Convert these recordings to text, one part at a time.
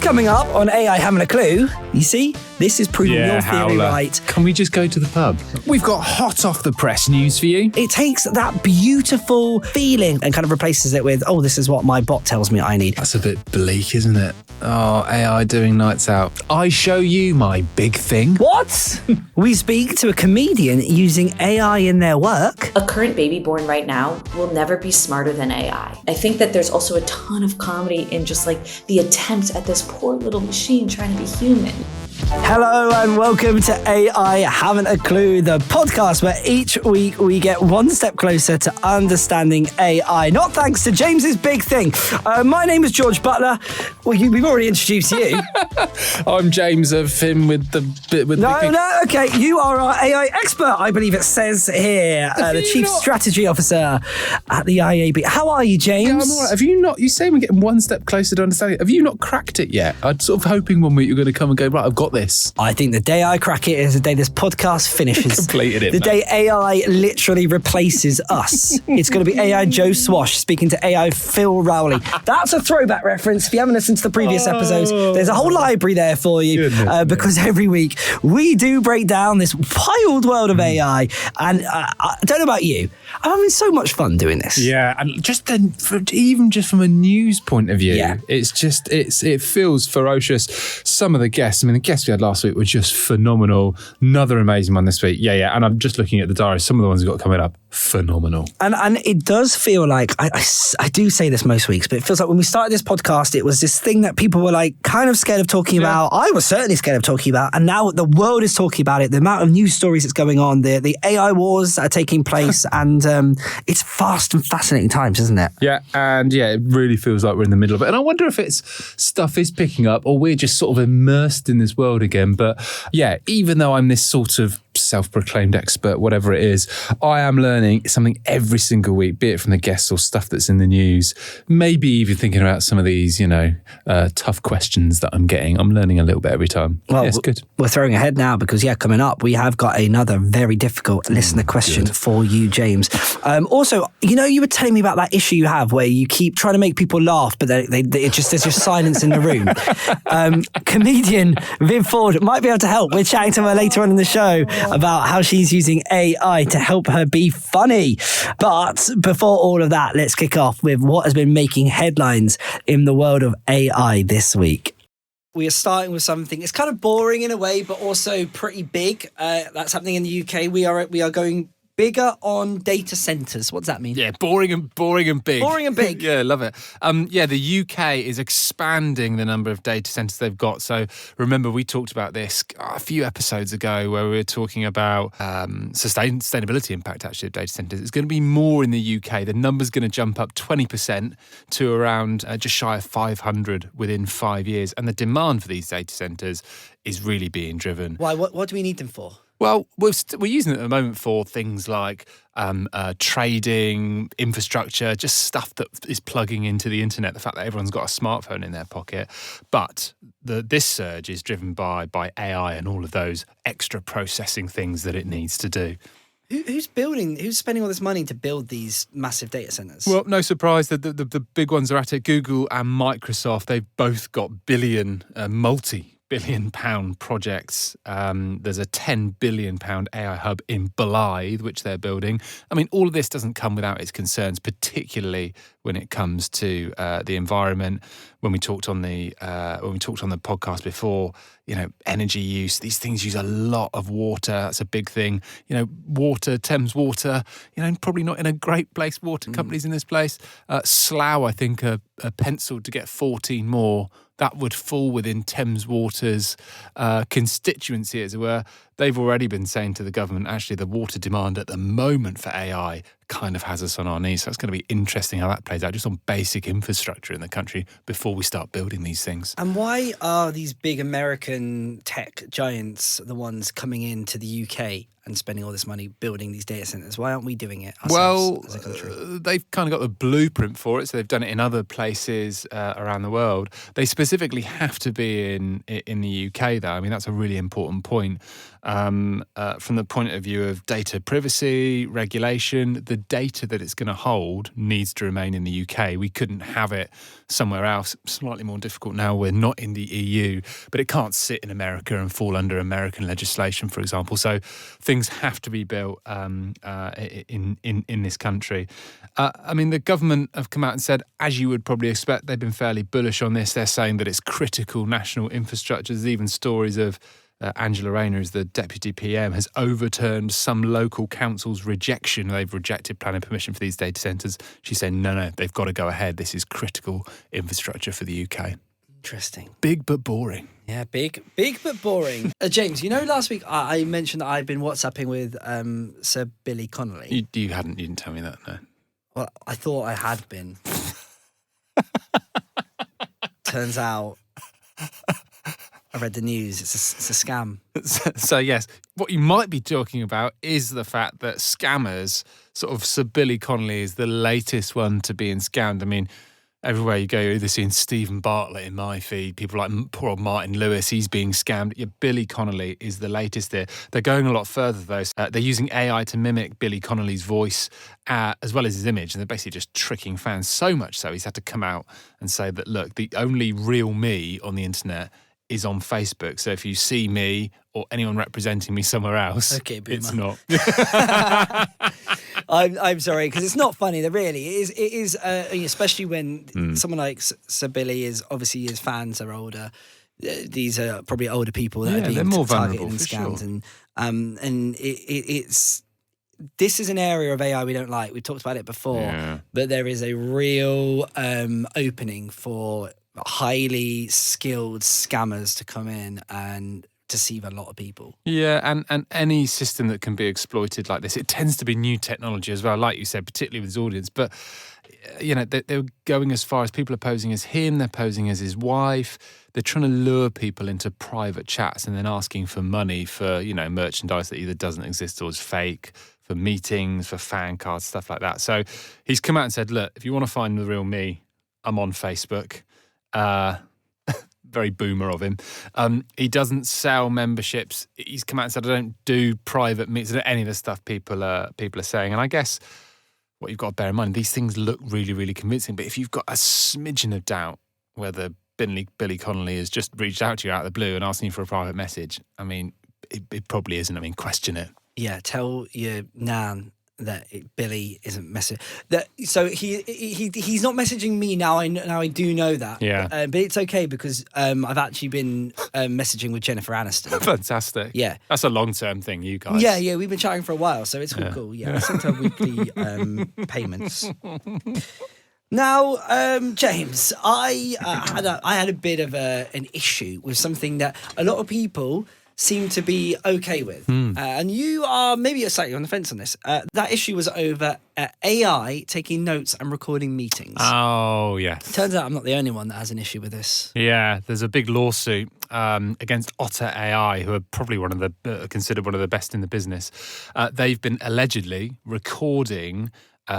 Coming up on AI Having a Clue, you see, this is proving your theory right. Can we just go to the pub? We've got hot off the press news for you. It takes that beautiful feeling and kind of replaces it with, oh, this is what my bot tells me I need. That's a bit bleak, isn't it? Oh, AI doing nights out. I show you my big thing. What? We speak to a comedian using AI in their work. A current baby born right now will never be smarter than AI. I think that there's also a ton of comedy in just like the attempt at this poor little machine trying to be human. Hello and welcome to AI Haven't a Clue, the podcast where each week we get one step closer to understanding AI. Not thanks to James's big thing. My name is George Butler. Well, we've already introduced you. I'm James of him with the bit with No, okay. You are our AI expert, I believe it says here. The Chief Strategy Officer at the IAB. How are you, James? Yeah, I'm all right. Have you not, you say we're getting one step closer to understanding it. Have you not cracked it yet? I'm sort of hoping one week you're going to come and go, right, I've got this. I think the day I crack it is the day this podcast finishes. Completed it, the day AI literally replaces us. It's going to be AI Joe Swash speaking to AI Phil Rowley. That's a throwback reference. If you haven't listened to the previous episodes, there's a whole library there for you because every week we do break down this wild world of AI. And I don't know about you, I'm having so much fun doing this. Yeah, and just then, even just from a news point of view, it feels ferocious. Some of the guests, the guests we had last week were just phenomenal. Another amazing one this week. Yeah. And I'm just looking at the diary. Some of the ones we've got coming up, phenomenal. And it does feel like, I do say this most weeks, but it feels like when we started this podcast, it was this thing that people were like kind of scared of talking about. I was certainly scared of talking about. And now the world is talking about it. The amount of news stories that's going on, the AI wars that are taking place. And it's fast and fascinating times, isn't it? Yeah. And it really feels like we're in the middle of it. And I wonder if it's stuff is picking up or we're just sort of immersed in this world again. But even though I'm this sort of self-proclaimed expert, whatever it is, I am learning something every single week, be it from the guests or stuff that's in the news, maybe even thinking about some of these, tough questions that I'm getting. I'm learning a little bit every time. Well, it's good. We're throwing ahead now because, coming up, we have got another very difficult listener question for you, James. Also, you were telling me about that issue you have where you keep trying to make people laugh, but there's just silence in the room. Comedian Viv Ford might be able to help. We're chatting to her later on in the show about how she's using AI to help her be funny. But before all of that, let's kick off with what has been making headlines in the world of AI this week. We are starting with something, it's kind of boring in a way, but also pretty big. That's happening in the UK. We are going bigger on data centres. What does that mean? Yeah, boring and big. Boring and big. Yeah, love it. The UK is expanding the number of data centres they've got. So remember, we talked about this a few episodes ago where we were talking about sustainability impact actually of data centres. It's going to be more in the UK. The number's going to jump up 20% to around just shy of 500 within 5 years. And the demand for these data centres is really being driven. Why? What do we need them for? Well, we're using it at the moment for things like trading, infrastructure, just stuff that is plugging into the internet, the fact that everyone's got a smartphone in their pocket. But this surge is driven by AI and all of those extra processing things that it needs to do. Who's spending all this money to build these massive data centers? Well, no surprise that the big ones are at it. Google and Microsoft, they've both got multi-billion-pound projects. There's a £10 billion AI hub in Blythe, which they're building. All of this doesn't come without its concerns, particularly when it comes to the environment. When we talked on the podcast before, energy use. These things use a lot of water. That's a big thing. Water, Thames Water. Probably not in a great place. Water companies in this place. Slough, I think, are penciled to get 14 more. That would fall within Thames Water's constituency, as it were. They've already been saying to the government, actually, the water demand at the moment for AI kind of has us on our knees. So it's going to be interesting how that plays out just on basic infrastructure in the country before we start building these things. And why are these big American tech giants the ones coming into the UK and spending all this money building these data centers? Why aren't we doing it ourselves as a country? They've kind of got the blueprint for it, so they've done it in other places around the world. They specifically have to be in the UK, though. That's a really important point. From the point of view of data privacy, regulation, the data that it's going to hold needs to remain in the UK. We couldn't have it somewhere else. Slightly more difficult now. We're not in the EU, but it can't sit in America and fall under American legislation, for example. So things have to be built in this country. I mean, the government have come out and said, as you would probably expect, they've been fairly bullish on this. They're saying that it's critical national infrastructure. There's even stories of Angela Rayner, as the deputy PM, has overturned some local council's rejection. They've rejected planning permission for these data centres. She's saying, no, they've got to go ahead. This is critical infrastructure for the UK. Interesting. Big but boring. Yeah, big but boring. James, last week I mentioned that I'd been WhatsApping with Sir Billy Connolly. You didn't tell me that, no. Well, I thought I had been. Turns out I read the news. It's a scam. So yes, what you might be talking about is the fact that scammers, sort of Sir Billy Connolly is the latest one to being scammed. I mean, everywhere you go, you're either seeing Stephen Bartlett in my feed, people like poor old Martin Lewis, he's being scammed. Yeah, Billy Connolly is the latest there. They're going a lot further, though. They're using AI to mimic Billy Connolly's voice as well as his image, and they're basically just tricking fans so much so he's had to come out and say that, look, the only real me on the internet is on Facebook. So if you see me or anyone representing me somewhere else, okay, it's not. I'm sorry, because it's not funny. Really, it is, especially when someone like Sir Billy is obviously his fans are older. These are probably older people that are being more targeted vulnerable, and scammed, sure. and it's. This is an area of AI we don't like. We've talked about it before, but there is a real opening for highly skilled scammers to come in and deceive a lot of people. Yeah, and any system that can be exploited like this, it tends to be new technology as well, like you said, particularly with his audience. But, they're going as far as people are posing as him, they're posing as his wife. They're trying to lure people into private chats and then asking for money for, merchandise that either doesn't exist or is fake, for meetings, for fan cards, stuff like that. So he's come out and said, look, if you want to find the real me, I'm on Facebook. Very boomer of him. He doesn't sell memberships. He's come out and said, I don't do private meetings, any of the stuff people are saying. And I guess what you've got to bear in mind, these things look really, really convincing. But if you've got a smidgen of doubt whether Billy Connolly has just reached out to you out of the blue and asking you for a private message, I mean, it probably isn't. I mean, question it. Yeah, tell your nan that Billy isn't messaging. So he's not messaging me now. I do know that. Yeah, but it's okay because I've actually been messaging with Jennifer Aniston. Fantastic. Yeah, that's a long-term thing, you guys. Yeah, we've been chatting for a while, so it's all cool. Yeah, sometimes weekly payments. Now, James, I had a bit of an issue with something that a lot of people seem to be okay with. And you are maybe slightly on the fence on this. That issue was over AI taking notes and recording meetings. Oh, yes. Turns out I'm not the only one that has an issue with this. Yeah, there's a big lawsuit against Otter AI, who are probably considered one of the best in the business. They've been allegedly recording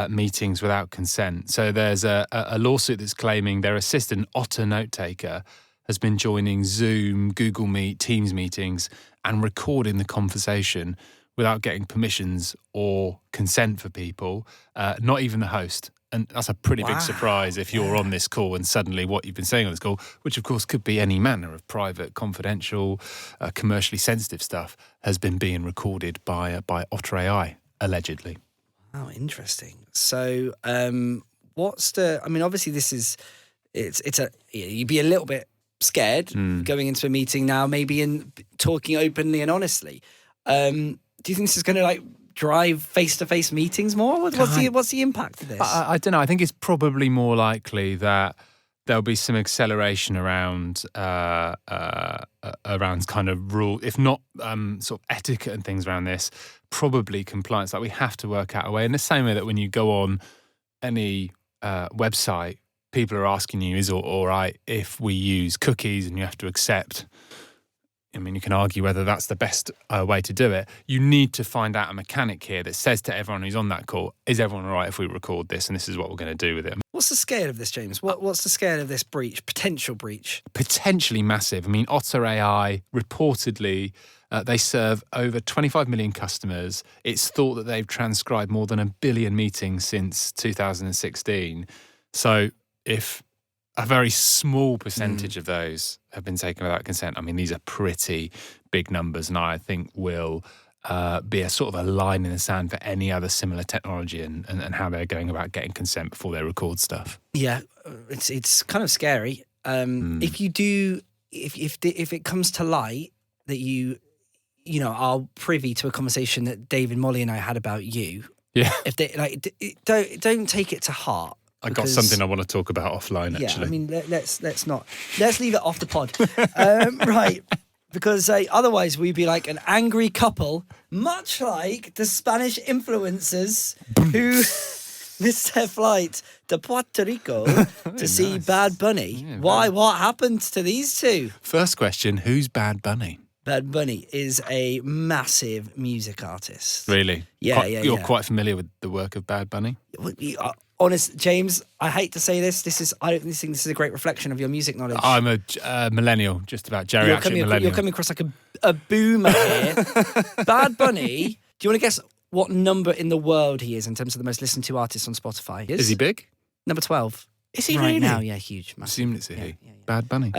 meetings without consent. So there's a lawsuit that's claiming their assistant, Otter Note Taker, has been joining Zoom, Google Meet, Teams meetings and recording the conversation without getting permissions or consent for people, not even the host. And that's a pretty big surprise if you're on this call and suddenly what you've been saying on this call, which of course could be any manner of private, confidential, commercially sensitive stuff, has been being recorded by Otter AI, allegedly. Oh, interesting. So obviously this is, you'd be a little bit scared going into a meeting now, maybe in talking openly and honestly. Do you think this is going to drive face-to-face meetings more? What's the impact of this? I don't know. I think it's probably more likely that there'll be some acceleration around kind of rule, if not sort of etiquette and things around this, probably compliance. We have to work out a way in the same way that when you go on any website, people are asking you, is it all right if we use cookies and you have to accept? I mean, you can argue whether that's the best way to do it. You need to find out a mechanic here that says to everyone who's on that call, is everyone all right if we record this and this is what we're going to do with it? What's the scale of this, James? What's the scale of this breach, potential breach? Potentially massive. I mean, Otter AI reportedly They serve over 25 million customers. It's thought that they've transcribed more than 1 billion meetings since 2016. So if a very small percentage of those have been taken without consent, I mean, these are pretty big numbers, and I think will be a sort of a line in the sand for any other similar technology and how they're going about getting consent before they record stuff. Yeah, it's kind of scary. If you do, if it comes to light that you are privy to a conversation that David, Molly, and I had about you. Yeah. If they don't take it to heart. I got something I want to talk about offline. Actually, yeah. I mean, let's leave it off the pod, right? Because otherwise we'd be like an angry couple, much like the Spanish influencers who missed their flight to Puerto Rico to see Bad Bunny. Yeah, why? What happened to these two? First question, who's Bad Bunny? Bad Bunny is a massive music artist. Really? You're quite familiar with the work of Bad Bunny? Honest, James, I hate to say this. I don't think this is a great reflection of your music knowledge. I'm a millennial, just about geriatric millennial. You're coming across like a boomer here. Bad Bunny, do you want to guess what number in the world he is in terms of the most listened to artists on Spotify? Is he big? Number 12. Is he right really? now? Yeah, huge. Massive. Assumed it's a he. Yeah. Bad Bunny.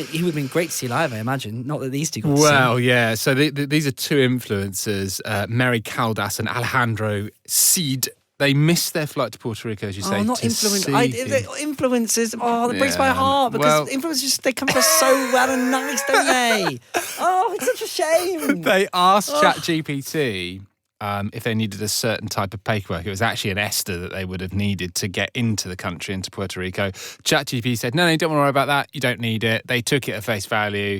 He would have been great to see live, I imagine. Not that these two got Well, yeah. So these are two influencers, Mary Caldas and Alejandro Cid. They missed their flight to Puerto Rico, as you say. Oh, not influencers. Oh, that breaks my heart because influencers, they come across so well and nice, don't they? Oh, it's such a shame. They asked ChatGPT if they needed a certain type of paperwork. It was actually an ESTA that they would have needed to get into the country, into Puerto Rico. ChatGPT said, no, don't worry about that. You don't need it. They took it at face value.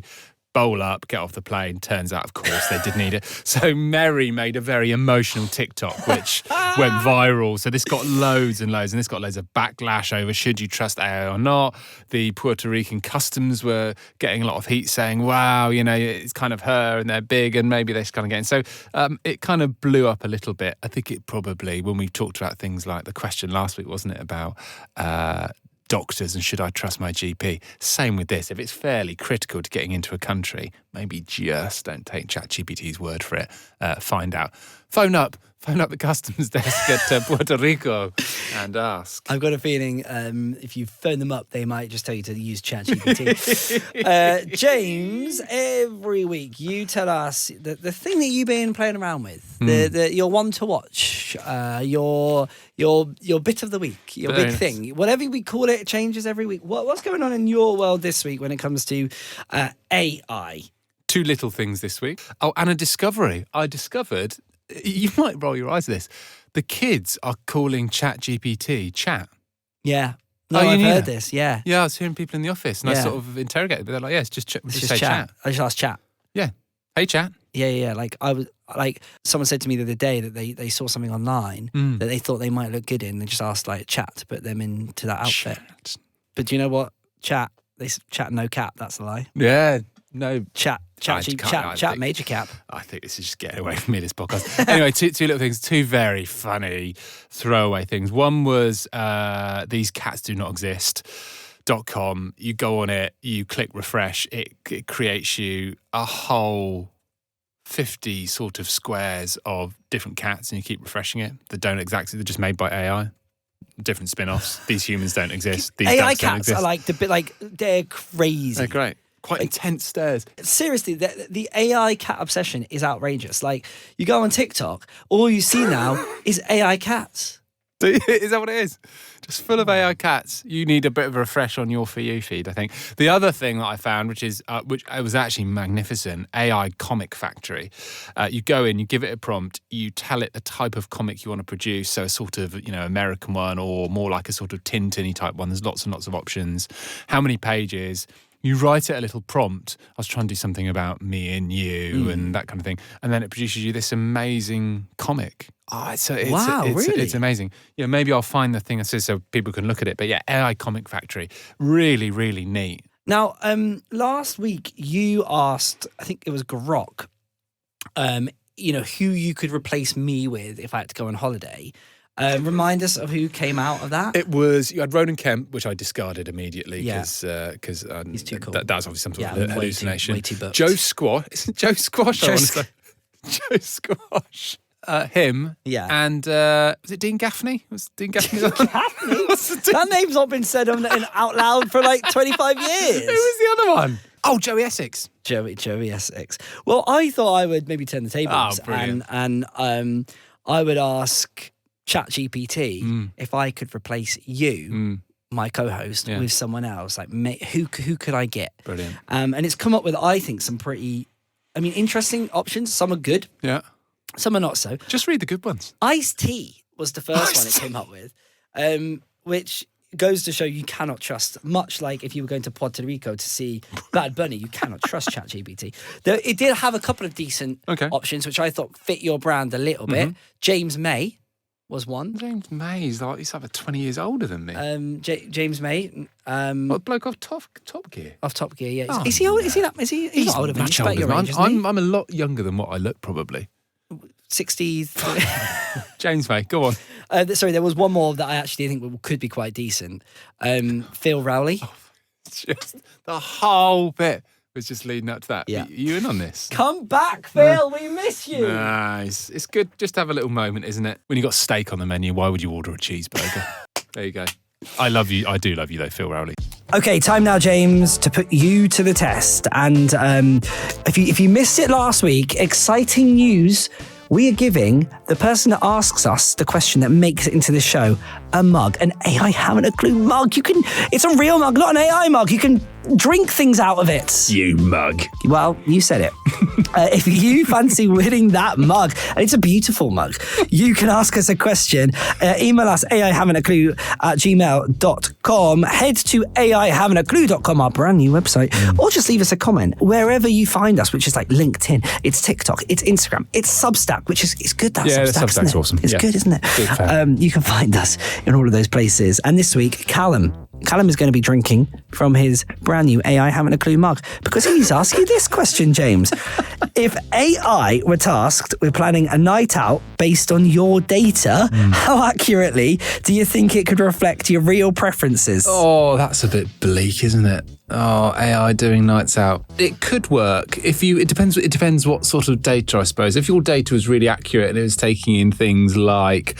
Bowl up, get off the plane. Turns out, of course, they did need it. So Mary made a very emotional TikTok, which went viral. So this got loads and loads, and this got loads of backlash over should you trust AI or not. The Puerto Rican customs were getting a lot of heat saying, wow, it's kind of her and they're big and maybe they should kind of get in. So it kind of blew up a little bit. I think it probably, when we talked about things like the question last week, wasn't it, about doctors and should I trust my GP? Same with this. If it's fairly critical to getting into a country, maybe just don't take ChatGPT's word for it. Find out. Phone up the customs desk at Puerto Rico and ask. I've got a feeling if you phone them up, they might just tell you to use ChatGPT. James, every week you tell us the thing that you've been playing around with, your one to watch, your bit of the week, your big thing, whatever we call it, changes every week. What's going on in your world this week when it comes to AI? Two little things this week. Oh, and a discovery. I discovered. You might roll your eyes at this. The kids are calling ChatGPT chat. Yeah. No, I've heard this, yeah. Yeah, I was hearing people in the office and I sort of interrogated, but they're like, yeah, it's just say chat. I just asked chat. Yeah. Hey, chat. Yeah. Someone said to me the other day that they saw something online that they thought they might look good in. They just asked chat to put them into that outfit. Chat. But do you know what? Chat no cap, that's a lie. Yeah. No. Chat major cap. I think this is just getting away from me, this podcast. Anyway, two little things, two very funny throwaway things. One was these cats do not exist.com. You go on it, you click refresh, it creates you a whole 50 sort of squares of different cats and you keep refreshing it. They're just made by AI. Different spin-offs. These humans don't exist. These AI cats are they're crazy. They're great. Quite intense stares. Seriously, the AI cat obsession is outrageous. You go on TikTok, all you see now is AI cats. Is that what it is? Just full of AI cats. You need a bit of a refresh on your For You feed, I think. The other thing that I found, which was actually magnificent, AI Comic Factory. You go in, you give it a prompt, you tell it the type of comic you want to produce, so a sort of American one or more like a sort of Tintin-y type one. There's lots and lots of options. How many pages? You write it a little prompt. I was trying to do something about me and you and that kind of thing. And then it produces you this amazing comic. Oh, really? It's amazing. Maybe I'll find the thing so people can look at it. But yeah, AI Comic Factory, really, really neat. Now, last week you asked, I think it was Grok, who you could replace me with if I had to go on holiday. Remind us of who came out of that. It was, you had Ronan Kemp, which I discarded immediatly Yeah. because He's too cool. That's obviously some sort of way hallucination. way too booked. Joe Squash. Isn't Joe Squash? I Joe want to say. Joe Squash. Him. Yeah. And was it Dean Gaffney? Was Dean Gaffney? What's the That name's not been said out loud for like 25 years. Who was the other one? Oh, Joey Essex. Joey Essex. Well, I thought I would maybe turn the tables and I would ask ChatGPT if I could replace you, my co-host, with someone else. Like, who could I get? Brilliant. And it's come up with, I think, some pretty, interesting options. Some are good. Yeah. Some are not so. Just read the good ones. Ice-T was the first one it came up with, which goes to show you cannot trust, much like if you were going to Puerto Rico to see Bad Bunny, you cannot trust ChatGPT. Though it did have a couple of decent options, which I thought fit your brand a little bit. James May was one. James May, he's like 20 years older than me. James May. What bloke off Top Gear? Off Top Gear, yeah. Oh, is he old? Is he that? Is he? He's not older than much me. older Your than age, isn't he? I'm a lot younger than what I look, probably. 60s. James May, go on. Sorry, there was one more that I actually think could be quite decent. Phil Rowley. Just the whole bit was just leading up to that. Yeah. You in on this? Come back, Phil. We miss you. Nice. It's good just to have a little moment, isn't it? When you got steak on the menu, why would you order a cheeseburger? There you go. I love you. I do love you, though, Phil Rowley. Okay, time now, James, to put you to the test. And if you missed it last week, exciting news. We are giving the person that asks us the question that makes it into the show a mug, an AI haven't a clue mug. It's a real mug, not an AI mug. You can drink things out of it. You mug. Well, you said it. If you fancy winning that mug, and it's a beautiful mug, you can ask us a question. Email us aihaven'taclue@gmail.com. Head to aihaven'taclue.com, our brand new website, or just leave us a comment wherever you find us, which is like LinkedIn, it's TikTok, it's Instagram, it's Substack, which is good. That Substack's awesome. It's good, isn't it? You can find us in all of those places. And this week, Callum is going to be drinking from his brand new AI Haven't a Clue mug because he's asked you this question, James. If AI were tasked with planning a night out based on your data, how accurately do you think it could reflect your real preferences? Oh, that's a bit bleak, isn't it? Oh, AI doing nights out. It could work. It depends what sort of data, I suppose. If your data was really accurate and it was taking in things like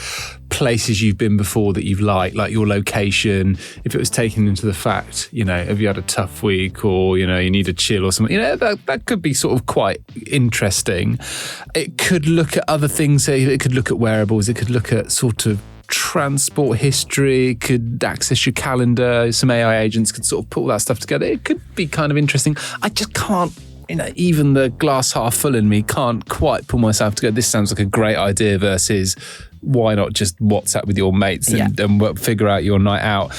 places you've been before that you've liked, like your location, if it was taken into the fact, have you had a tough week or, you need a chill or something, that could be sort of quite interesting. It could look at other things. It could look at wearables. It could look at sort of transport history, could access your calendar. Some AI agents could sort of put all that stuff together. It could be kind of interesting. I just can't, even the glass half full in me can't quite pull myself to go, this sounds like a great idea versus why not just WhatsApp with your mates and figure out your night out.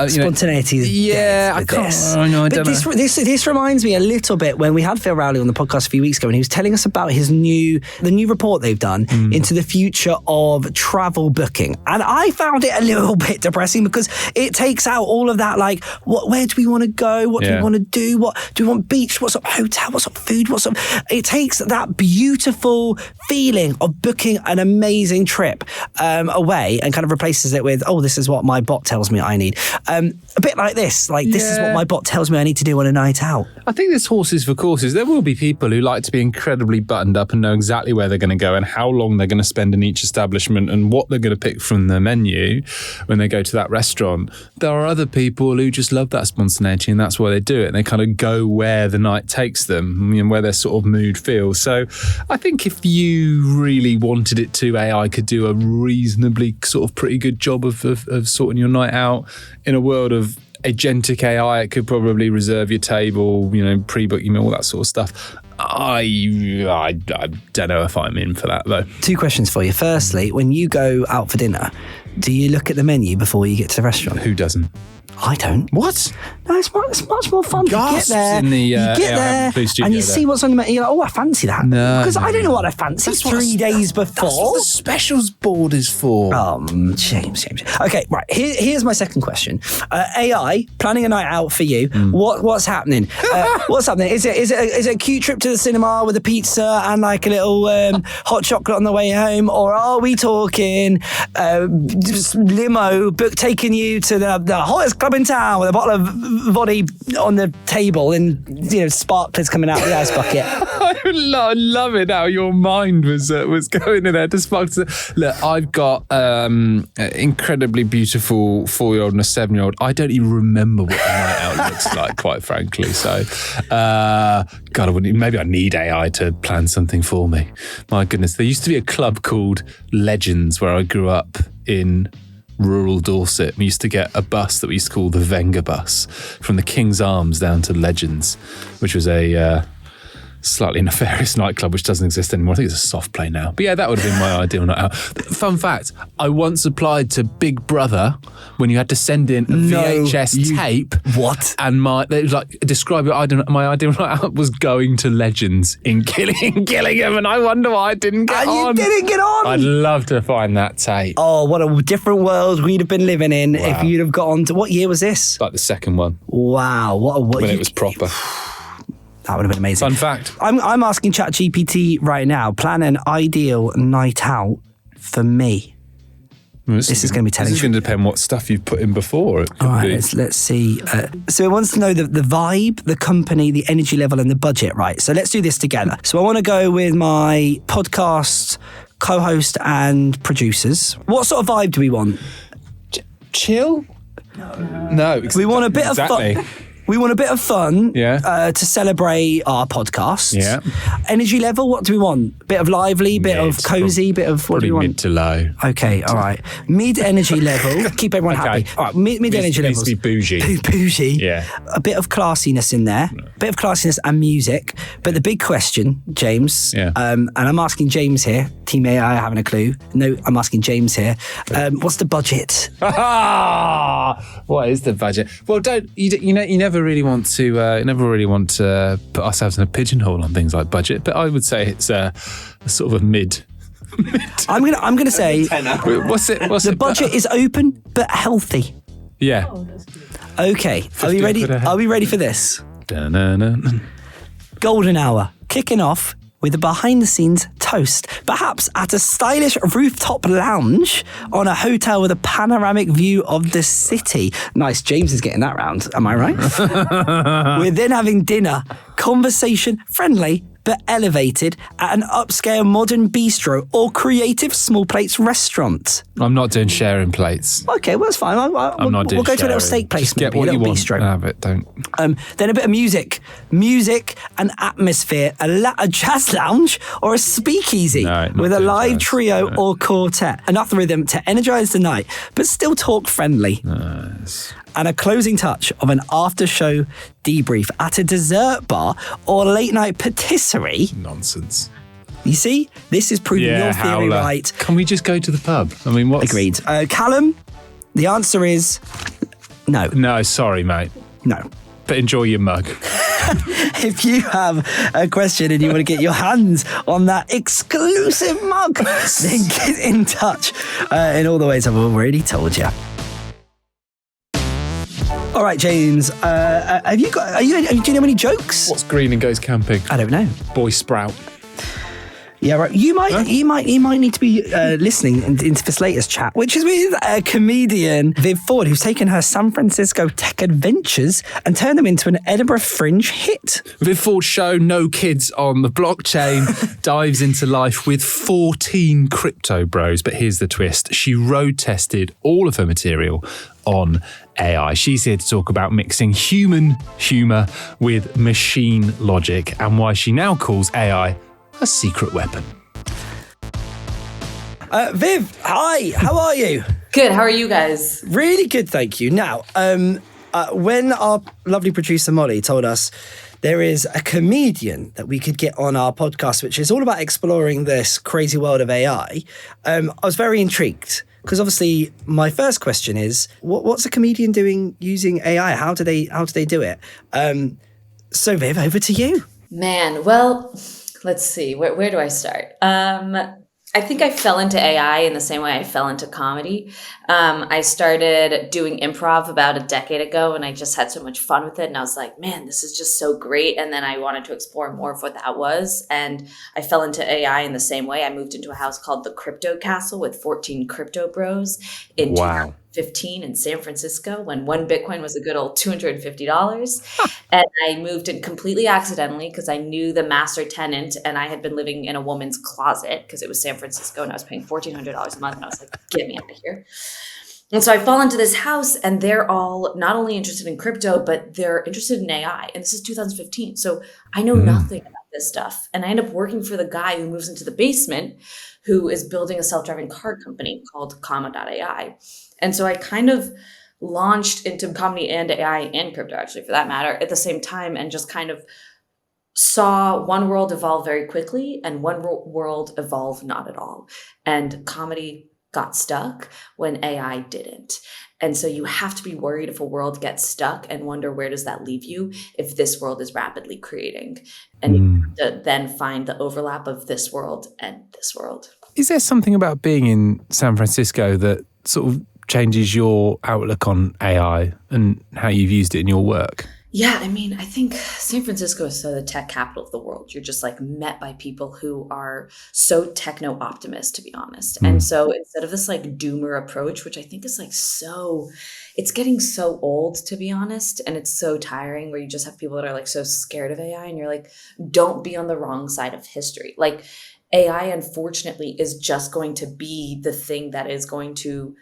Spontaneity is dead I with can't. this. I know. I don't know. This reminds me a little bit when we had Phil Rowley on the podcast a few weeks ago, and he was telling us about the new report they've done into the future of travel booking, and I found it a little bit depressing because it takes out all of that, like where do we want to go? What do we want to do? What do we want? Beach? What sort of hotel? What sort of food? What sort of? It takes that beautiful feeling of booking an amazing trip away and kind of replaces it with, this is what my bot tells me I need. A bit like this, this is what my bot tells me I need to do on a night out. I think there's horses for courses. There will be people who like to be incredibly buttoned up and know exactly where they're going to go and how long they're going to spend in each establishment and what they're going to pick from the menu when they go to that restaurant. There are other people who just love that spontaneity and that's why they do it. And they kind of go where the night takes them and where their sort of mood feels. So I think if you really wanted it to, AI could do a reasonably sort of pretty good job of sorting your night out. In a world of agentic AI, it could probably reserve your table, pre-book your meal, all that sort of stuff. I don't know if I'm in for that, though. 2 questions for you. Firstly, when you go out for dinner, do you look at the menu before you get to the restaurant? Who doesn't? I don't. What? No, it's much more fun. Gasps you get there, in the, you get AI there, Blue Studio and you there. see what's on the menu. You're like, oh, I fancy that. No, because I don't know no. what I fancy. That's what 3 days That's before. what the specials board is for. James. Okay, right. Here's my second question. AI planning a night out for you. What's happening? What's happening? Is it a cute trip to the cinema with a pizza and like a little hot chocolate on the way home, or are we talking just limo taking you to the hottest club in town with a bottle of vodka on the table and sparklers coming out of the ice bucket? I love it how your mind was going in there to spark. Look, I've got an incredibly beautiful 4-year-old and a 7-year-old. I don't even remember what the night out looks like, quite frankly. So, God, maybe I need AI to plan something for me. My goodness, there used to be a club called Legends where I grew up in rural Dorset. We used to get a bus that we used to call the Wenger bus from the King's Arms down to Legends, which was a slightly nefarious nightclub which doesn't exist anymore. I think it's a soft play now. But yeah, that would have been my ideal night out. Fun fact, I once applied to Big Brother when you had to send in a VHS tape. What? And they was like, describe my ideal night out was going to Legends in Gillingham, and I wonder why I didn't get on. You didn't get on? I'd love to find that tape. Oh, what a different world we'd have been living in if you'd have got on to... What year was this? Like the second one. Wow. When it was proper. That would have been amazing. Fun fact. I'm asking ChatGPT right now, plan an ideal night out for me. This is going to be telling. This is going to depend what stuff you've put in before. All right, let's see. So it wants to know the vibe, the company, the energy level, and the budget, right? So let's do this together. So I want to go with my podcast co-host and producers. What sort of vibe do we want? Chill? No. We want a bit of fun. We want a bit of fun to celebrate our podcast. Yeah. Energy level, what do we want? Bit of lively, bit of cozy, bit of... What do we want? Mid to low. Okay, all right. Mid energy level, keep everyone happy. All right, mid energy level. Needs to be bougie. Bougie. Yeah. A bit of classiness in there. A bit of classiness and music. But the big question, James, and I'm asking James here, Team AI haven't a clue. No, I'm asking James here. What's the budget? What is the budget? Well, you never really want to put ourselves in a pigeonhole on things like budget, but I would say it's a sort of a mid. I'm gonna say what's the budget is open but healthy. Yeah. Okay. Are we ready? Are we ready for this? Dun-dun-dun. Golden hour kicking off with a behind-the-scenes toast, perhaps at a stylish rooftop lounge on a hotel with a panoramic view of the city. Nice, James is getting that round, am I right? We're then having dinner, conversation friendly, but elevated at an upscale modern bistro or creative small plates restaurant. I'm not doing sharing plates. Okay, well, that's fine. We'll go to a little steak place. Just get what you want. Have it, don't. Then a bit of music and atmosphere, a jazz lounge or a speakeasy with a live trio or quartet. Enough rhythm to energise the night, but still talk friendly. Nice. And a closing touch of an after-show debrief at a dessert bar or late-night patisserie. Nonsense. You see? This is proving your theory right. Can we just go to the pub? I mean, what's... Agreed. Callum, the answer is no. No, sorry, mate. No. But enjoy your mug. If you have a question and you want to get your hands on that exclusive mug, then get in touch in all the ways I've already told you. All right, James. Do you know any jokes? What's green and goes camping? I don't know. Boy Sprout. Yeah, right. You might need to be listening into this latest chat, which is with a comedian, Viv Ford, who's taken her San Francisco tech adventures and turned them into an Edinburgh Fringe hit. Viv Ford's show, No Kids on the Blockchain, dives into life with 14 crypto bros. But here's the twist. She road tested all of her material on AI. She's here to talk about mixing human humour with machine logic and why she now calls AI a secret weapon. Viv, hi, how are you? Good, how are you guys? Really good, thank you. Now, when our lovely producer Molly told us there is a comedian that we could get on our podcast, which is all about exploring this crazy world of AI, I was very intrigued. Because obviously my first question is, what's a comedian doing using AI? How do they do it? So Viv, over to you. Man, well, let's see. Where do I start? I think I fell into AI in the same way I fell into comedy. I started doing improv about a decade ago, and I just had so much fun with it. And I was like, man, this is just so great. And then I wanted to explore more of what that was. And I fell into AI in the same way. I moved into a house called the Crypto Castle with 14 crypto bros in 2015 in San Francisco, when one Bitcoin was a good old $250. And I moved in completely accidentally because I knew the master tenant, and I had been living in a woman's closet because it was San Francisco and I was paying $1,400 a month. And I was like, get me out of here. And so I fall into this house, and they're all not only interested in crypto, but they're interested in AI. And this is 2015. So I know nothing about this stuff. And I end up working for the guy who moves into the basement, who is building a self-driving car company called comma.ai. And so I kind of launched into comedy and AI and crypto, actually, for that matter, at the same time, and just kind of saw one world evolve very quickly and one world evolve not at all. And comedy got stuck when AI didn't. And so you have to be worried if a world gets stuck and wonder, where does that leave you if this world is rapidly creating? And you have to then find the overlap of this world and this world. Is there something about being in San Francisco that sort of changes your outlook on AI and how you've used it in your work? Yeah, I mean, I think San Francisco is so the tech capital of the world. You're just like met by people who are so techno optimist, to be honest. And so instead of this like doomer approach, which I think is like it's getting so old, to be honest. And it's so tiring, where you just have people that are like so scared of AI, and you're like, don't be on the wrong side of history. Like AI, unfortunately, is just going to be the thing that is going to,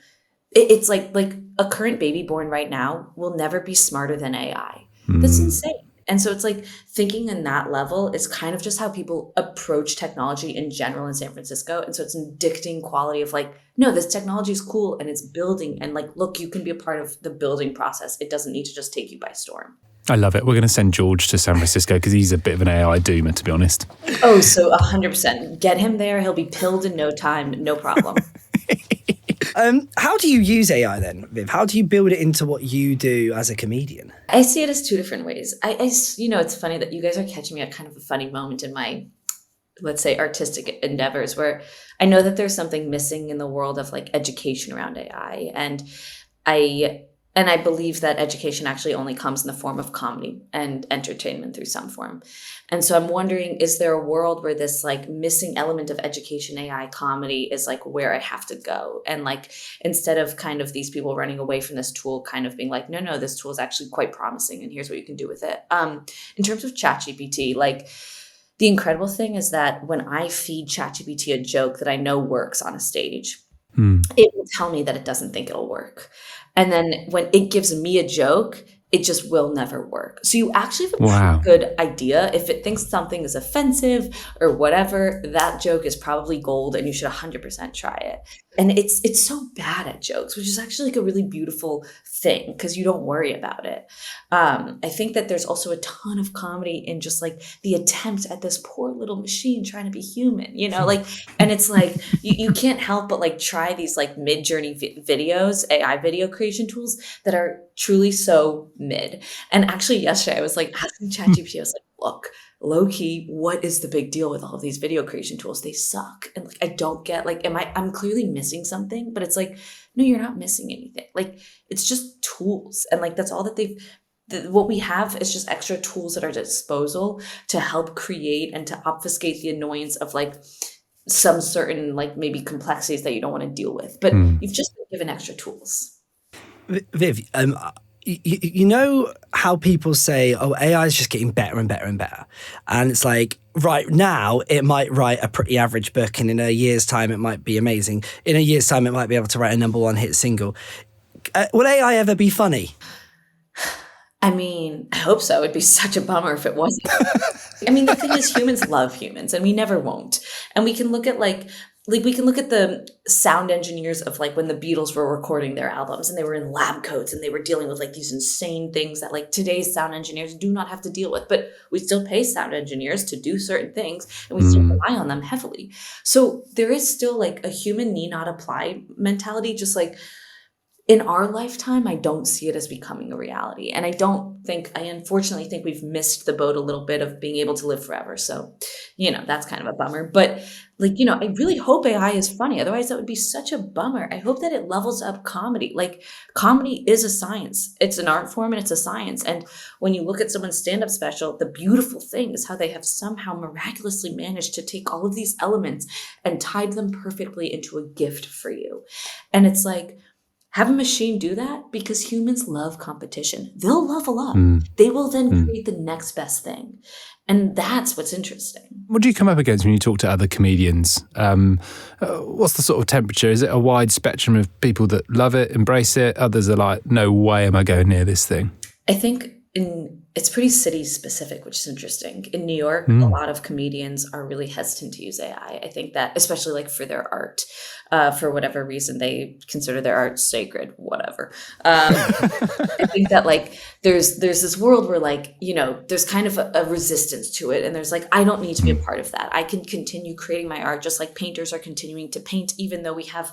it's like a current baby born right now will never be smarter than AI. That's insane. And so it's like thinking in that level is kind of just how people approach technology in general in San Francisco. And so it's an addicting quality of like, no, this technology is cool and it's building, and like, look, you can be a part of the building process. It doesn't need to just take you by storm. I love it. We're going to send George to San Francisco because he's a bit of an AI doomer, to be honest. Oh, so 100%. Get him there. He'll be pilled in no time. No problem. How do you use AI then, Viv? How do you build it into what you do as a comedian? I see it as two different ways. It's funny that you guys are catching me at kind of a funny moment in my, let's say, artistic endeavors, where I know that there's something missing in the world of like education around AI. And I believe that education actually only comes in the form of comedy and entertainment through some form. And so I'm wondering, is there a world where this like missing element of education, AI comedy, is like where I have to go? And like, instead of kind of these people running away from this tool, kind of being like, no, this tool is actually quite promising, and here's what you can do with it. In terms of ChatGPT, like, the incredible thing is that when I feed ChatGPT a joke that I know works on a stage, it will tell me that it doesn't think it'll work. And then when it gives me a joke, it just will never work. So you actually have a pretty good idea. If it thinks something is offensive or whatever, that joke is probably gold, and you should 100% try it. And it's so bad at jokes, which is actually like a really beautiful thing because you don't worry about it. I think that there's also a ton of comedy in just like the attempt at this poor little machine trying to be human, like, and it's like, you can't help but like try these like mid-journey videos, AI video creation tools that are truly so mid. And actually yesterday I was like asking ChatGPT, I was like, look, low key, what is the big deal with all of these video creation tools? They suck. And like, I don't get like, I'm clearly missing something, but it's like, no, you're not missing anything. Like, it's just tools. And like, that's all that what we have is just extra tools at our disposal to help create and to obfuscate the annoyance of like some certain like maybe complexities that you don't want to deal with, but you've just been given extra tools. Viv, you know how people say, oh, AI is just getting better and better and better. And it's like, right now, it might write a pretty average book, and in a year's time, it might be amazing. In a year's time, it might be able to write a #1 hit single. Will AI ever be funny? I mean, I hope so. It'd be such a bummer if it wasn't. I mean, the thing is, humans love humans, and we never won't. And we can look at like like we can look at the sound engineers of like when the Beatles were recording their albums and they were in lab coats and they were dealing with like these insane things that like today's sound engineers do not have to deal with, but we still pay sound engineers to do certain things and we still rely on them heavily. So there is still like a human need not apply mentality, just like in our lifetime, I don't see it as becoming a reality. And I unfortunately think we've missed the boat a little bit of being able to live forever. So, that's kind of a bummer. But like, I really hope AI is funny. Otherwise, that would be such a bummer. I hope that it levels up comedy. Like, comedy is a science. It's an art form and it's a science. And when you look at someone's stand-up special, the beautiful thing is how they have somehow miraculously managed to take all of these elements and tied them perfectly into a gift for you. And it's like, have a machine do that, because humans love competition. They'll level up. They will then create the next best thing. And that's what's interesting. What do you come up against when you talk to other comedians? What's the sort of temperature? Is it a wide spectrum of people that love it, embrace it? Others are like, no way am I going near this thing? I think it's pretty city specific, which is interesting. In New York, a lot of comedians are really hesitant to use AI. I think that, especially like for their art, for whatever reason, they consider their art sacred, whatever. I think that like there's this world where like, there's kind of a resistance to it. And there's like, I don't need to be a part of that. I can continue creating my art just like painters are continuing to paint, even though we have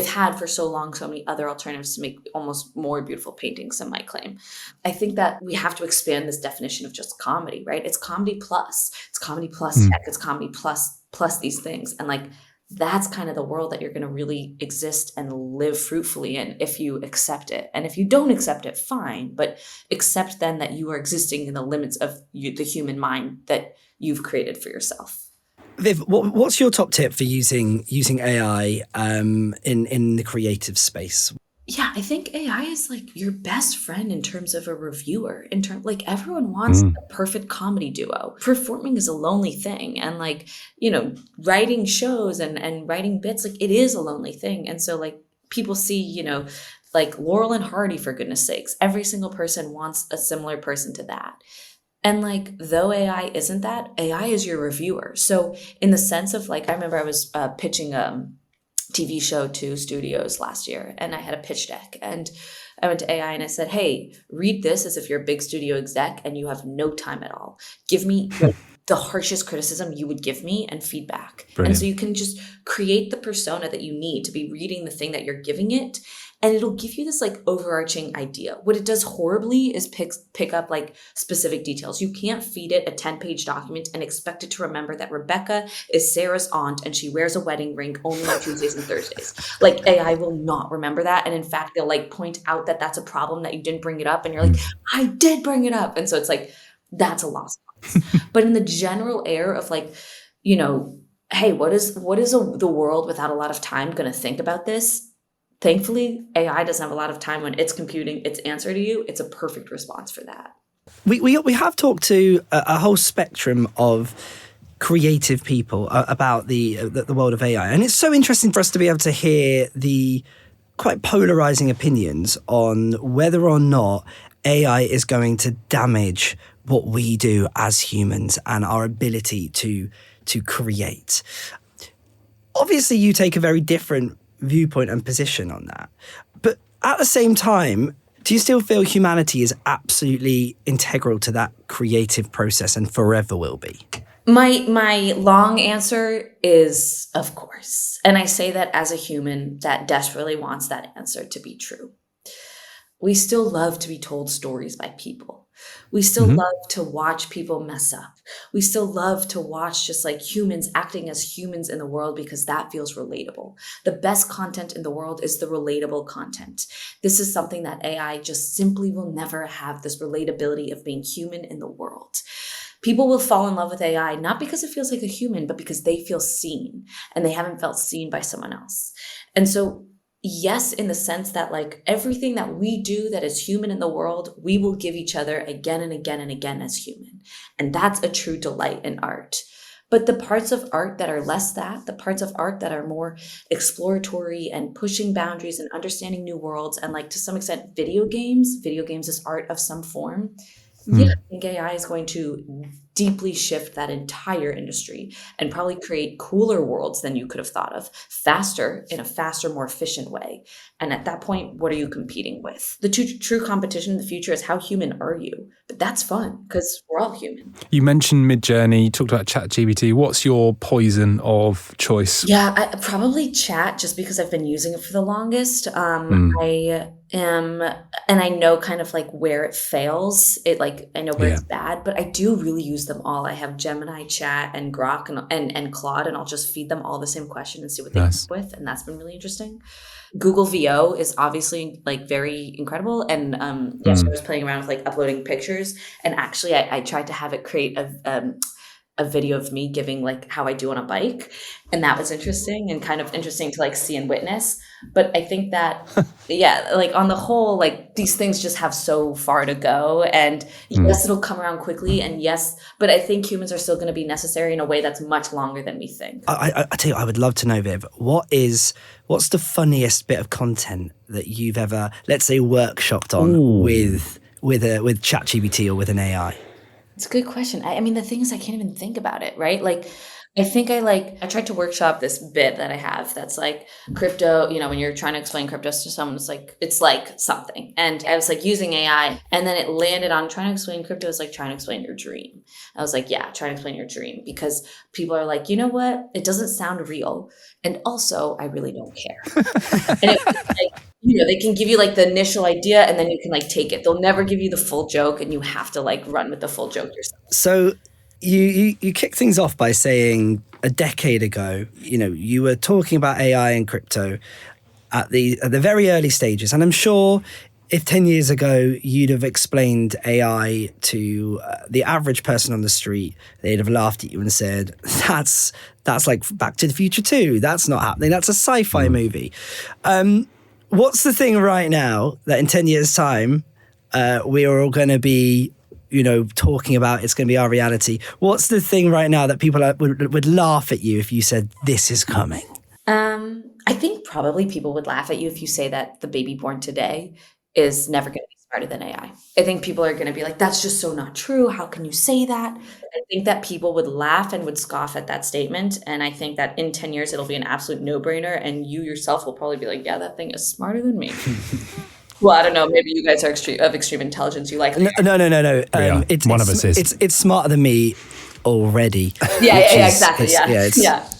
had for so long so many other alternatives to make almost more beautiful paintings, some might claim. I think that we have to expand this definition of just comedy, right? It's comedy plus. It's comedy plus tech. It's comedy plus these things. And like, that's kind of the world that you're going to really exist and live fruitfully in if you accept it. And if you don't accept it, fine, but accept then that you are existing in the limits of the human mind that you've created for yourself. Viv, what's your top tip for using AI in the creative space? Yeah, I think AI is like your best friend in terms of a reviewer. Like everyone wants a perfect comedy duo. Performing is a lonely thing, and like writing shows and writing bits, like it is a lonely thing. And so like people see like Laurel and Hardy, for goodness sakes, every single person wants a similar person to that. And like, though AI isn't that, AI is your reviewer. So in the sense of like, I remember I was pitching TV show to studios last year, and I had a pitch deck, and I went to AI and I said, hey, read this as if you're a big studio exec and you have no time at all. Give me like the harshest criticism you would give me and feedback. Brilliant. And so you can just create the persona that you need to be reading the thing that you're giving it. And it'll give you this like overarching idea. What it does horribly is pick up like specific details. You can't feed it a 10-page document and expect it to remember that Rebecca is Sarah's aunt and she wears a wedding ring only on Tuesdays and Thursdays. Like AI will not remember that. And in fact, they'll like point out that that's a problem, that you didn't bring it up. And you're like, I did bring it up. And so it's like, that's a lost cause. But in the general air of like, hey, what is the world without a lot of time going to think about this? Thankfully, AI doesn't have a lot of time when it's computing its answer to you. It's a perfect response for that. We have talked to a whole spectrum of creative people about the world of AI. And it's so interesting for us to be able to hear the quite polarizing opinions on whether or not AI is going to damage what we do as humans and our ability to create. Obviously, you take a very different viewpoint and position on that. But at the same time, do you still feel humanity is absolutely integral to that creative process and forever will be? My long answer is, of course. And I say that as a human that desperately wants that answer to be true. We still love to be told stories by people. We still love to watch people mess up. We still love to watch just like humans acting as humans in the world because that feels relatable. The best content in the world is the relatable content. This is something that AI just simply will never have, this relatability of being human in the world. People will fall in love with AI, not because it feels like a human, but because they feel seen and they haven't felt seen by someone else. And so yes, in the sense that like everything that we do that is human in the world, we will give each other again and again and again as human. And that's a true delight in art. But the parts of art that are less that, the parts of art that are more exploratory and pushing boundaries and understanding new worlds, and like to some extent video games is art of some form. Yeah, I think AI is going to deeply shift that entire industry and probably create cooler worlds than you could have thought of, faster, in a faster, more efficient way. And at that point, what are you competing with? The true competition in the future is how human are you? But that's fun because we're all human. You mentioned Midjourney, you talked about ChatGPT. What's your poison of choice? Yeah, I probably Chat, just because I've been using it for the longest. And I know kind of like where it fails. I know where it's bad, but I do really use them all. I have Gemini, Chat, and Grok and Claude, and I'll just feed them all the same question and see what they come up with. And that's been really interesting. Google VO is obviously like very incredible. And yesterday I was playing around with like uploading pictures, and actually I tried to have it create a video of me giving like how I do on a bike. And that was interesting and kind of interesting to like see and witness. But I think that, like on the whole, like these things just have so far to go. And yes, it'll come around quickly. And yes, but I think humans are still going to be necessary in a way that's much longer than we think. I tell you, I would love to know, Viv, what's the funniest bit of content that you've ever, let's say, workshopped on with ChatGPT or with an AI? It's a good question. I mean, the thing is, I can't even think about it, right? Like, I think I tried to workshop this bit that I have that's like crypto, when you're trying to explain crypto to someone, it's like something. And I was like using AI, and then it landed on trying to explain crypto is like trying to explain your dream. I was like, yeah, trying to explain your dream, because people are like, you know what? It doesn't sound real. And also, I really don't care. And it was like, they can give you like the initial idea, and then you can like take it. They'll never give you the full joke, and you have to like run with the full joke yourself. So you kick things off by saying a decade ago, you were talking about AI and crypto at the very early stages. And I'm sure if 10 years ago you'd have explained AI to the average person on the street, they'd have laughed at you and said, that's like Back to the Future 2. That's not happening. That's a sci-fi movie. What's the thing right now that in 10 years' time we are all going to be talking about? It's going to be our reality. What's the thing right now that people would laugh at you if you said this is coming? I think probably people would laugh at you if you say that the baby born today is never going to be smarter than AI. I think people are going to be like, that's just so not true. How can you say that? I think that people would laugh and would scoff at that statement. And I think that in 10 years, it'll be an absolute no-brainer. And you yourself will probably be like, yeah, that thing is smarter than me. Well, I don't know. Maybe you guys are of extreme intelligence. You like no. One of us is. It's smarter than me already. Yeah, exactly.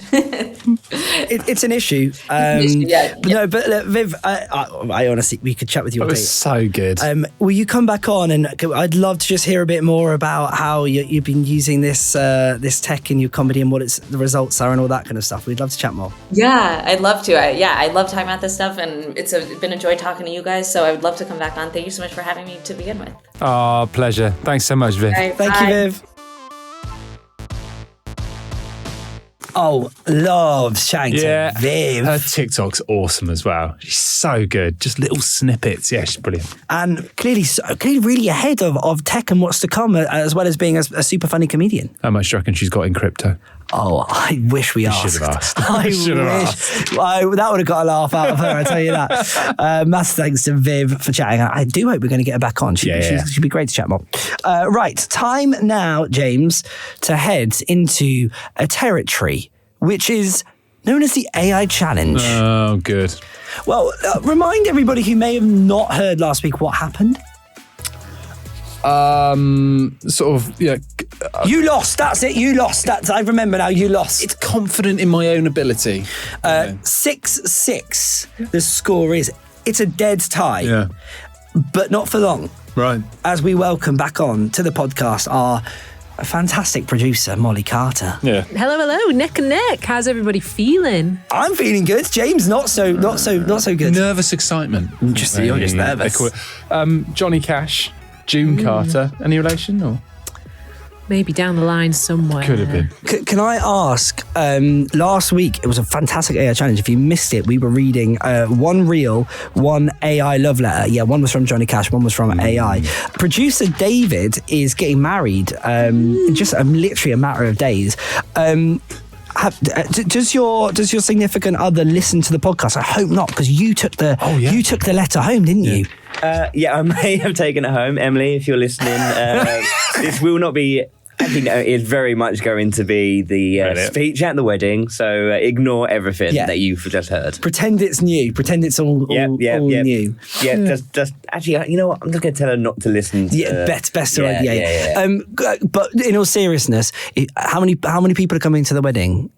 It's an issue. But look, Viv, I honestly, we could chat with you all day. It was so good. Will you come back on? And I'd love to just hear a bit more about how you've been using this tech in your comedy and what the results are and all that kind of stuff. We'd love to chat more. Yeah, I'd love to. I love talking about this stuff, and it's been a joy talking to you guys. So I would love to come back on. Thank you so much for having me to begin with. Oh, pleasure. Thanks so much, Viv. Right, Thank you, Viv. Oh, love chatting to Viv. Her TikTok's awesome as well. She's so good. Just little snippets. Yeah, she's brilliant. And clearly really ahead of tech and what's to come, as well as being a super funny comedian. How much do you reckon she's got in crypto? Oh, I wish we asked. Should have asked. That would have got a laugh out of her, I tell you that. Massive thanks to Viv for chatting. I do hope we're going to get her back on. She'd be great to chat more. Right, time now, James, to head into a territory which is known as the AI Challenge. Oh, good. Well, remind everybody who may have not heard last week what happened. You lost. That's it. You lost. I remember now. You lost. It's confident in my own ability. 6-6. The score is. It's a dead tie. Yeah. But not for long. Right. As we welcome back on to the podcast our fantastic producer, Molly Carter. Yeah. Hello, neck and neck. How's everybody feeling? I'm feeling good. James, not so good. Nervous excitement. You're just nervous. Johnny Cash, June Carter. Any relation or? Maybe down the line somewhere. Could have been. Can I ask, last week, it was a fantastic AI challenge. If you missed it, we were reading one real, one AI love letter. Yeah, one was from Johnny Cash, one was from AI. Producer David is getting married in just literally a matter of days. Does your significant other listen to the podcast? I hope not, because you took the letter home, didn't you? Yeah, I may have taken it home. Emily, if you're listening, this will not be Actually, no, it's very much going to be the speech at the wedding. So ignore everything that you've just heard. Pretend it's new. Pretend it's all new. Yeah, just actually, you know what? I'm just going to tell her not to listen. Best idea. But in all seriousness, how many people are coming to the wedding?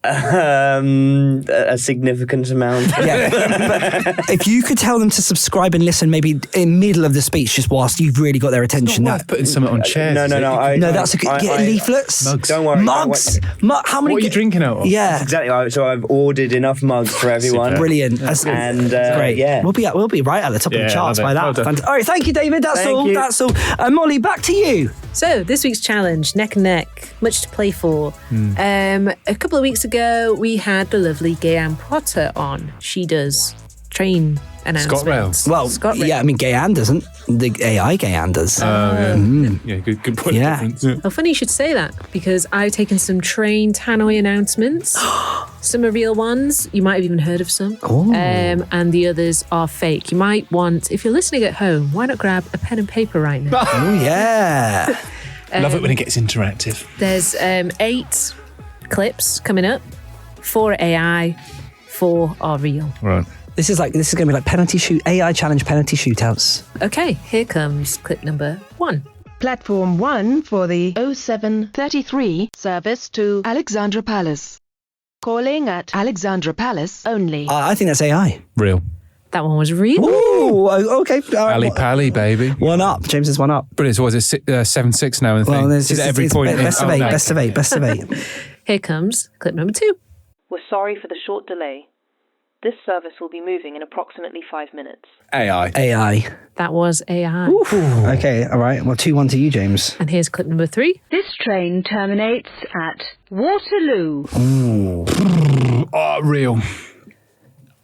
A significant amount. But if you could tell them to subscribe and listen, maybe in middle of the speech, just whilst you've really got their attention. It's not worth putting something on chairs. No. That's a good. Get leaflets. Mugs. Don't worry. Mugs. How many? What are you drinking out of? Yeah, exactly. So I've ordered enough mugs for everyone. Super. Brilliant. And great. Yeah, we'll be right at the top of the charts by that. Well All right, thank you, David. That's all. That's all. Molly, back to you. So this week's challenge, neck and neck, much to play for. A couple of weeks ago, we had the lovely Gayanne Potter on. She does train announcements. ScotRail. Well, ScotRail. yeah, I mean, Gayanne doesn't. The AI Gayanne does. Yeah, good point. Yeah. Of difference. Well, funny you should say that because I've taken some train tannoy announcements. Some are real ones. You might have even heard of some. And the others are fake. You might want, if you're listening at home, why not grab a pen and paper right now? Oh, yeah. Love it when it gets interactive. There's 8 clips coming up. 4 are AI, 4 are real. Right. This is going to be like AI challenge penalty shootouts. Okay, here comes clip number 1. Platform 1 for the 0733 service to Alexandra Palace. Calling at Alexandra Palace only. I think that's AI. Real. That one was real. Ooh, okay. All right. Ali Pally, baby. One up. James is one up. Brilliant. So was it 7-6 now? And Well, there's is it every it's point? best of 8. Best of 8. Here comes clip number 2. We're sorry for the short delay. This service will be moving in approximately 5 minutes. AI. That was AI. Okay, all right. Well, 2-1 to you, James. And here's clip number 3. This train terminates at Waterloo. Oh, real.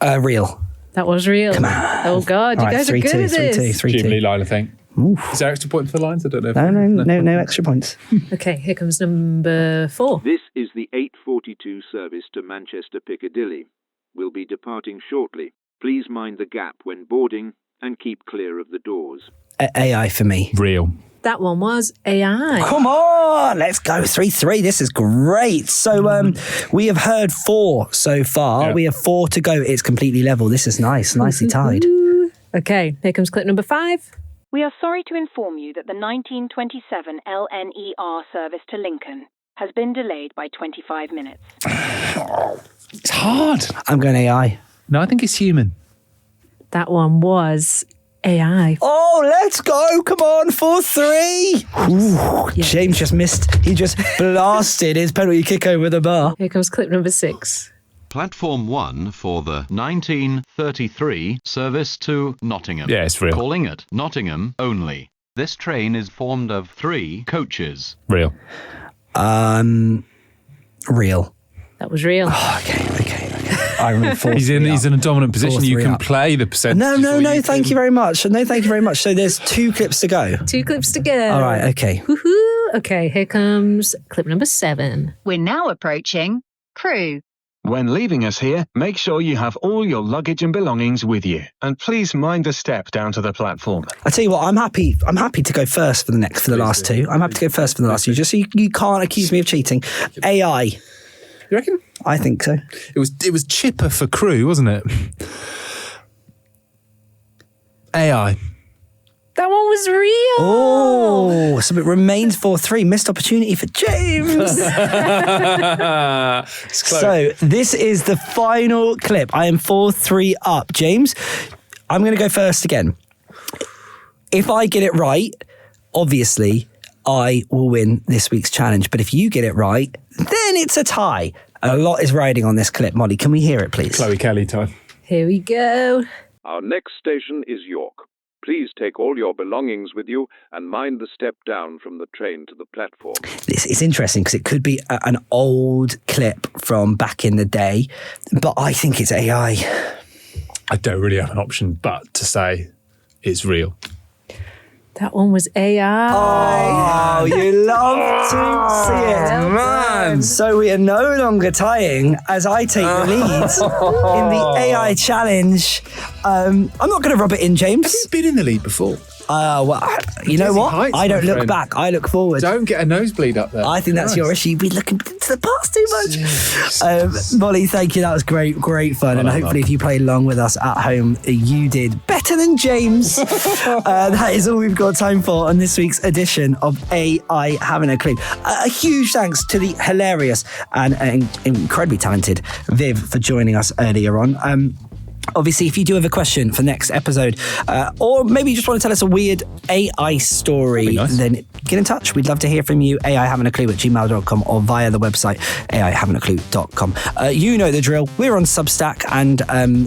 Real. That was real. Come on. Oh, God, you guys are good at this. 3-2. Jubilee line, I think. Is there extra point for the lines? I don't know. No extra points. Okay, here comes number 4. This is the 8:42 service to Manchester Piccadilly. We'll be departing shortly. Please mind the gap when boarding and keep clear of the doors. AI for me. Real. That one was AI. Come on, let's go 3-3. This is great. So we have heard 4 so far. Yeah. We have 4 to go. It's completely level. This is nice. Nicely tied. Okay, here comes clip number 5. We are sorry to inform you that the 1927 LNER service to Lincoln has been delayed by 25 minutes. It's hard. I'm going AI. No, I think it's human. That one was AI. Oh, let's go. Come on, 4-3. Ooh, Yeah. James just missed. He just blasted his penalty kick over the bar. Here comes clip number 6. Platform 1 for the 1933 service to Nottingham. Yeah, it's real. Calling at Nottingham only. This train is formed of 3 coaches. Real. Real. That was real. Okay. I remember 4. He's in a dominant position. 4-3 you can up. play the percentage. No, thank you very much. No, thank you very much. So there's 2 clips to go. 2 clips to go. All right, okay. Woohoo. Okay, here comes clip number 7. We're now approaching Crewe. When leaving us here, make sure you have all your luggage and belongings with you. And please mind the step down to the platform. I tell you what, I'm happy to go first for the last 2. I'm happy to go first for the last 2, just so you can't accuse me of cheating. AI. You reckon? I think so. It was chipper for Crew, wasn't it? AI. That one was real. Oh, so it remains 4-3. Missed opportunity for James. So this is the final clip. I am 4-3 up. James, I'm going to go first again. If I get it right, obviously, I will win this week's challenge. But if you get it right, then it's a tie. A lot is riding on this clip. Molly, can we hear it, please? Chloe Kelly time. Here we go. Our next station is York. Please take all your belongings with you and mind the step down from the train to the platform. This is interesting because it could be an old clip from back in the day, but I think it's AI. I don't really have an option but to say it's real. That one was AI. Oh, you love to see it, man. So we are no longer tying as I take the lead in the AI challenge. I'm not going to rub it in, James. Have you been in the lead before? Well, you know what? Heights, I don't my look friend. back. I look forward. Don't get a nosebleed up there. I think that's your issue. You've been looking into the past too much. Molly, thank you. That was great fun. And hopefully if you played along with us at home, you did better than James. That is all we've got time for on this week's edition of AI Having a Clue. A huge thanks to the hilarious and incredibly talented Viv for joining us earlier on. Obviously, if you do have a question for next episode, or maybe you just want to tell us a weird AI story, then get in touch. We'd love to hear from you. aihavingaclue@gmail.com or via the website aihavingaclue.com. You know the drill. We're on Substack, and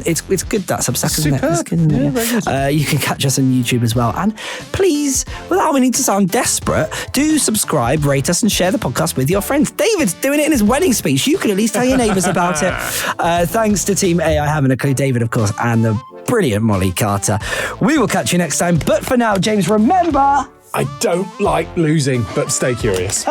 it's good, that Substack, isn't it? It's good, isn't it? You can catch us on YouTube as well. And please, without needing to sound desperate, do subscribe, rate us, and share the podcast with your friends. David's doing it in his wedding speech. You could at least tell your neighbours about it. Thanks to Team AI Having a Clue, David, of course, and the brilliant Molly Carter. We will catch you next time. But for now, James, remember... I don't like losing, but stay curious.